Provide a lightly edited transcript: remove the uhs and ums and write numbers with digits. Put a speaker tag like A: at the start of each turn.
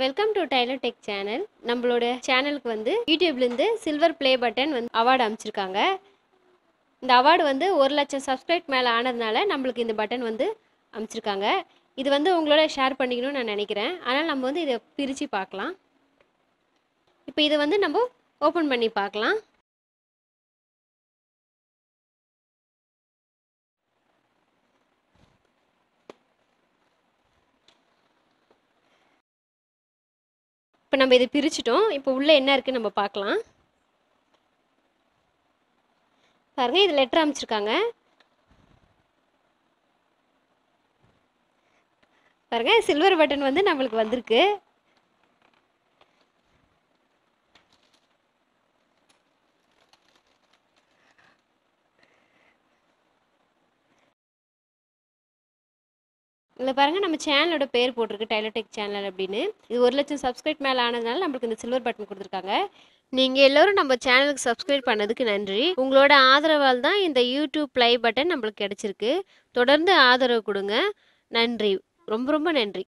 A: Welcome to Tylo tech channel. நம்மளோட சேனலுக்கு வந்து யூடியூப்லேருந்து சில்வர் ப்ளே பட்டன் வந்து அவார்டு அமைச்சிருக்காங்க. இந்த அவார்டு வந்து 1,00,000 சப்ஸ்கிரைப் மேலே ஆனதுனால நம்மளுக்கு இந்த பட்டன் வந்து அமைச்சிருக்காங்க. இது வந்து உங்களோட ஷேர் பண்ணிக்கணும்னு நான் நினைக்கிறேன். ஆனால் நம்ம வந்து இதை பிரித்து பார்க்கலாம். இப்போ இதை வந்து நம்ம ஓப்பன் பண்ணி பார்க்கலாம். இப்போ நம்ம இதை பிரிச்சுட்டோம். இப்போ உள்ளே என்ன இருக்குன்னு நம்ம பார்க்கலாம். பாருங்கள், இது லெட்டர் அமைச்சிருக்காங்க. பாருங்கள், சில்வர் பட்டன் வந்து நம்மளுக்கு வந்திருக்கு. இதில் பாருங்கள், நம்ம சேனலோட பேர் போட்டிருக்கு, டைலோ டெக் சேனல் அப்படின்னு. இது 1,00,000 சப்ஸ்கிரைப் மேலே ஆனதுனால நம்மளுக்கு இந்த சில்வர் பட்டன் கொடுத்துருக்காங்க. நீங்கள் எல்லோரும் நம்ம சேனலுக்கு சப்ஸ்கிரைப் பண்ணதுக்கு நன்றி. உங்களோட ஆதரவால் தான் இந்த யூடியூப் ப்ளே பட்டன் நம்மளுக்கு கிடச்சிருக்கு. தொடர்ந்து ஆதரவு கொடுங்க. நன்றி, ரொம்ப ரொம்ப நன்றி.